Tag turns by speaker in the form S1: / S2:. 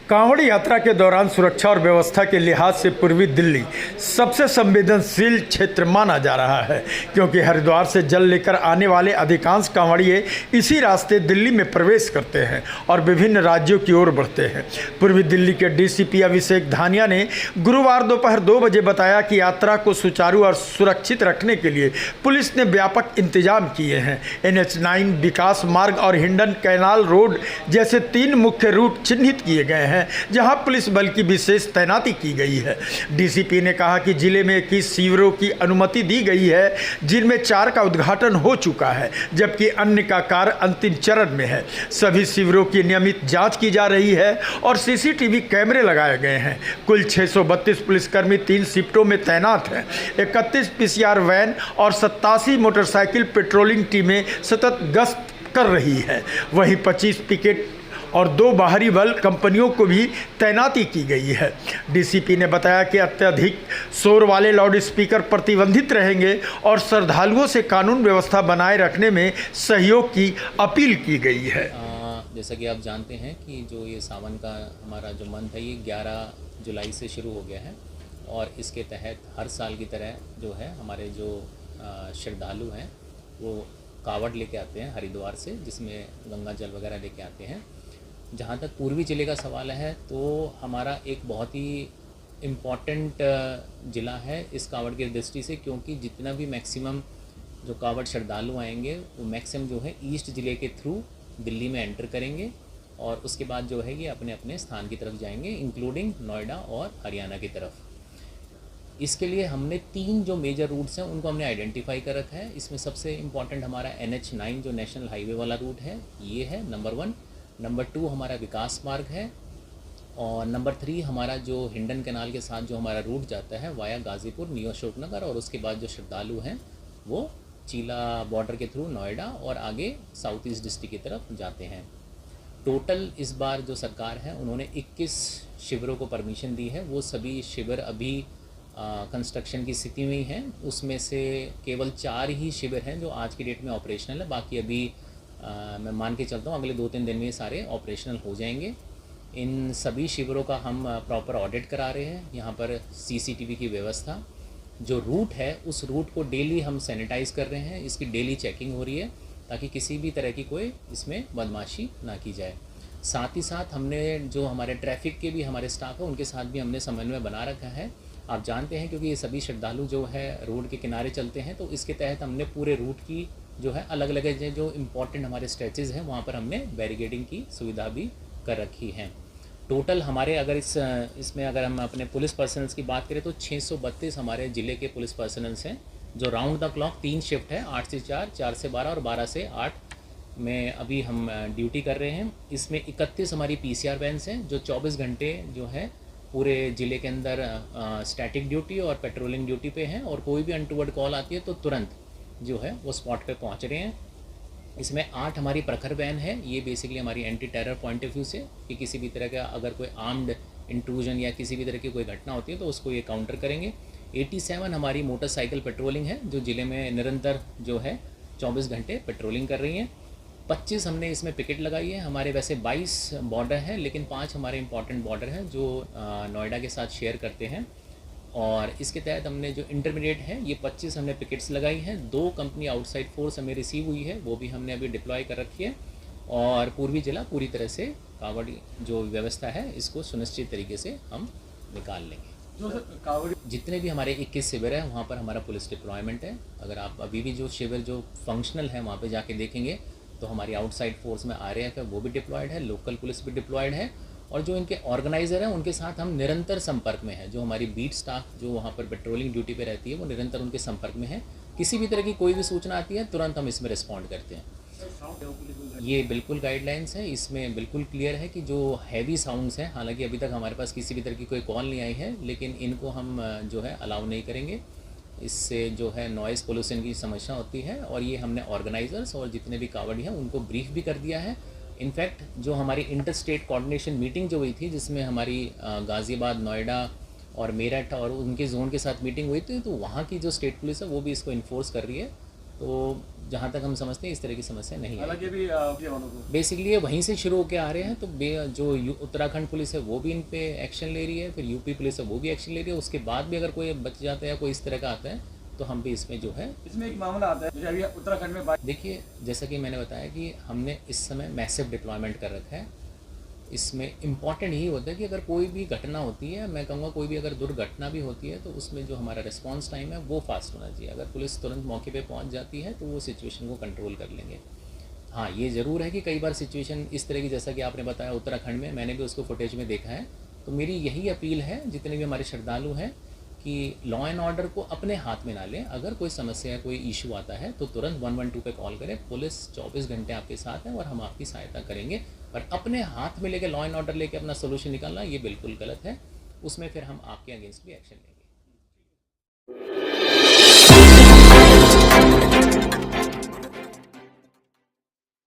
S1: कांवड़ यात्रा के दौरान सुरक्षा और व्यवस्था के लिहाज से पूर्वी दिल्ली सबसे संवेदनशील क्षेत्र माना जा रहा है, क्योंकि हरिद्वार से जल लेकर आने वाले अधिकांश कांवड़िए इसी रास्ते दिल्ली में प्रवेश करते हैं और विभिन्न राज्यों की ओर बढ़ते हैं। पूर्वी दिल्ली के डीसीपी अभिषेक धानिया ने गुरुवार दोपहर 2 बजे बताया कि यात्रा को सुचारू और सुरक्षित रखने के लिए पुलिस ने व्यापक इंतजाम किए हैं। NH9, विकास मार्ग और हिंडन कैनाल रोड जैसे 3 मुख्य रूट चिन्हित किए गए हैं, जहां पुलिस बल की विशेष तैनाती की गई है। डीसीपी ने कहा कि जिले में 21 शिविरों की अनुमति दी गई है, जिनमें 4 का उद्घाटन हो चुका है, जबकि अन्य का कार्य अंतिम चरण में है। सभी शिविरों की नियमित जांच की जा रही है और सीसीटीवी कैमरे लगाए गए हैं। कुल 632 पुलिसकर्मी 3 शिफ्टों में तैनात हैं। 31 PCR वैन और 87 मोटरसाइकिल पेट्रोलिंग टीमें सतत गश्त कर रही है। वहीं 25 पिकेट और 2 बाहरी बल कंपनियों को भी तैनाती की गई है। डीसीपी ने बताया कि अत्यधिक शोर वाले लाउड स्पीकर प्रतिबंधित रहेंगे और श्रद्धालुओं से कानून व्यवस्था बनाए रखने में सहयोग की अपील की गई है।
S2: जैसा कि आप जानते हैं कि जो ये सावन का हमारा जो मंथ है, ये 11 जुलाई से शुरू हो गया है और इसके तहत हर साल की तरह जो है हमारे जो श्रद्धालु हैं वो कावड़ लेके आते हैं हरिद्वार से, जिसमें गंगा जल वगैरह लेके आते हैं। जहाँ तक पूर्वी ज़िले का सवाल है, तो हमारा एक बहुत ही इम्पॉर्टेंट ज़िला है इस कावड़ की दृष्टि से, क्योंकि जितना भी मैक्सिमम जो कावड़ श्रद्धालु आएंगे वो मैक्सिमम जो है ईस्ट ज़िले के थ्रू दिल्ली में एंटर करेंगे और उसके बाद जो है ये अपने अपने स्थान की तरफ जाएंगे, इंक्लूडिंग नोएडा और हरियाणा की तरफ। इसके लिए हमने 3 जो मेजर रूट्स हैं उनको हमने आइडेंटिफाई कर रखा है। इसमें सबसे इम्पॉर्टेंट हमारा NH9 जो नेशनल हाईवे वाला रूट है, ये है नंबर 1। नंबर 2 हमारा विकास मार्ग है और नंबर 3 हमारा जो हिंडन कैनाल के साथ जो हमारा रूट जाता है वाया गाज़ीपुर, नियो अशोकनगर, और उसके बाद जो श्रद्धालु हैं वो चीला बॉर्डर के थ्रू नोएडा और आगे साउथ ईस्ट डिस्ट्रिक्ट की तरफ जाते हैं। टोटल इस बार जो सरकार है उन्होंने 21 शिविरों को परमिशन दी है। वो सभी शिविर अभी कंस्ट्रक्शन की स्थिति में ही हैं। उसमें से केवल 4 ही शिविर हैं जो आज की डेट में ऑपरेशनल है। बाकी अभी मैं मान के चलता हूँ अगले 2-3 दिन में ये सारे ऑपरेशनल हो जाएंगे। इन सभी शिविरों का हम प्रॉपर ऑडिट करा रहे हैं। यहाँ पर CCTV की व्यवस्था, जो रूट है उस रूट को डेली हम सैनिटाइज़ कर रहे हैं। इसकी डेली चेकिंग हो रही है ताकि किसी भी तरह की कोई इसमें बदमाशी ना की जाए। साथ ही साथ हमने जो हमारे ट्रैफिक के भी हमारे स्टाफ है उनके साथ भी हमने समन्वय बना रखा है। आप जानते हैं क्योंकि ये सभी श्रद्धालु जो है रोड के किनारे चलते हैं, तो इसके तहत हमने पूरे रूट की जो है अलग अलग जो इम्पॉर्टेंट हमारे स्ट्रेचेज़ हैं वहाँ पर हमने बैरिकेडिंग की सुविधा भी कर रखी है। टोटल हमारे अगर इसमें अगर हम अपने पुलिस पर्सनल्स की बात करें तो 632 हमारे ज़िले के पुलिस पर्सनल्स हैं जो राउंड द क्लॉक 3 शिफ्ट है, 8 से 4, 4 से 12 और 12 से 8 में अभी हम ड्यूटी कर रहे हैं। इसमें 31 हमारी PCR वैन्स हैं जो 24 घंटे जो है पूरे ज़िले के अंदर स्टैटिक ड्यूटी और पेट्रोलिंग ड्यूटी पे हैं और कोई भी अनटूवर्ड कॉल आती है तो तुरंत जो है वो स्पॉट पे पहुंच रहे हैं। इसमें 8 हमारी प्रखर वैन है। ये बेसिकली हमारी anti terror point of view से कि किसी भी तरह का अगर कोई आर्म्ड इंट्रूजन या किसी भी तरह की कोई घटना होती है तो उसको ये काउंटर करेंगे। 87 हमारी मोटरसाइकिल पेट्रोलिंग है जो ज़िले में निरंतर जो है 24 घंटे पेट्रोलिंग कर रही हैं। 25 हमने इसमें पिकेट लगाई है। हमारे वैसे 22 बॉर्डर हैं, लेकिन 5 हमारे इंपॉर्टेंट बॉर्डर हैं जो नोएडा के साथ शेयर करते हैं और इसके तहत हमने जो इंटरमीडिएट है ये 25 हमने पिकेट्स लगाई हैं। 2 कंपनी आउटसाइड फोर्स हमें रिसीव हुई है, वो भी हमने अभी डिप्लॉय कर रखी है और पूर्वी जिला पूरी तरह से कावड़ जो व्यवस्था है इसको सुनिश्चित तरीके से हम निकाल लेंगे। जितने भी हमारे 21 शिविर हैं वहाँ पर हमारा पुलिस डिप्लॉयमेंट है। अगर आप अभी भी जो शिविर जो फंक्शनल है वहाँ पर जाके देखेंगे तो हमारी आउटसाइड फोर्स में RAF है वो भी डिप्लॉयड है, लोकल पुलिस भी डिप्लॉयड है और जो इनके ऑर्गेनाइज़र हैं उनके साथ हम निरंतर संपर्क में हैं। जो हमारी बीट स्टाफ जो वहाँ पर पेट्रोलिंग ड्यूटी पे रहती है वो निरंतर उनके संपर्क में है। किसी भी तरह की कोई भी सूचना आती है तुरंत हम इसमें रिस्पॉन्ड करते हैं। ये बिल्कुल गाइडलाइंस है, इसमें बिल्कुल क्लियर है कि जो हैवी साउंड्स हैं, हालांकि अभी तक हमारे पास किसी भी तरह की कोई कॉल नहीं आई है, लेकिन इनको हम जो है अलाउ नहीं करेंगे। इससे जो है नॉइज़ पोल्यूशन की समस्या होती है और ये हमने ऑर्गेनाइजर्स और जितने भी कावड़ी हैं उनको ब्रीफ भी कर दिया है। इनफैक्ट जो हमारी इंटर स्टेट कोऑर्डिनेशन मीटिंग जो हुई थी जिसमें हमारी गाज़ियाबाद, नोएडा और मेरठ और उनके जोन के साथ मीटिंग हुई थी, तो वहाँ की जो स्टेट पुलिस है वो भी इसको इन्फोर्स कर रही है तो जहाँ तक हम समझते हैं इस तरह की समस्या नहीं है।
S3: हालांकि भी जवानों को
S2: बेसिकली ये वहीं से शुरू होकर आ रहे हैं, तो जो उत्तराखंड पुलिस है वो भी इन पे एक्शन ले रही है, फिर यूपी पुलिस है वो भी एक्शन ले रही है। उसके बाद भी अगर कोई बच जाता है या कोई इस तरह का आता है तो हम भी इसमें जो है,
S3: इसमें एक मामला आता है जैसे अभी उत्तराखंड में
S2: देखिए जैसा कि मैंने बताया कि हमने इस समय मैसिव डिप्लॉयमेंट कर रखा है। इसमें इम्पॉर्टेंट यही होता है कि अगर कोई भी घटना होती है, मैं कहूँगा कोई भी अगर दुर्घटना भी होती है, तो उसमें जो हमारा रिस्पांस टाइम है वो फास्ट होना चाहिए। अगर पुलिस तुरंत मौके पे पहुंच जाती है तो वो सिचुएशन को कंट्रोल कर लेंगे। हाँ, ये ज़रूर है कि कई बार सिचुएशन इस तरह की, जैसा कि आपने बताया उत्तराखंड में, मैंने भी उसको फुटेज में देखा है। तो मेरी यही अपील है जितने भी हमारे श्रद्धालु हैं कि लॉ एंड ऑर्डर को अपने हाथ में ना लें। अगर कोई समस्या, कोई इशू आता है तो तुरंत 112 पे कॉल करें। पुलिस 24 घंटे आपके साथ है और हम आपकी सहायता करेंगे। पर अपने हाथ में लेके लॉ एंड ऑर्डर लेके अपना सोल्यूशन निकालना ये बिल्कुल गलत है। उसमें फिर हम आपके अगेंस्ट भी एक्शन लेंगे।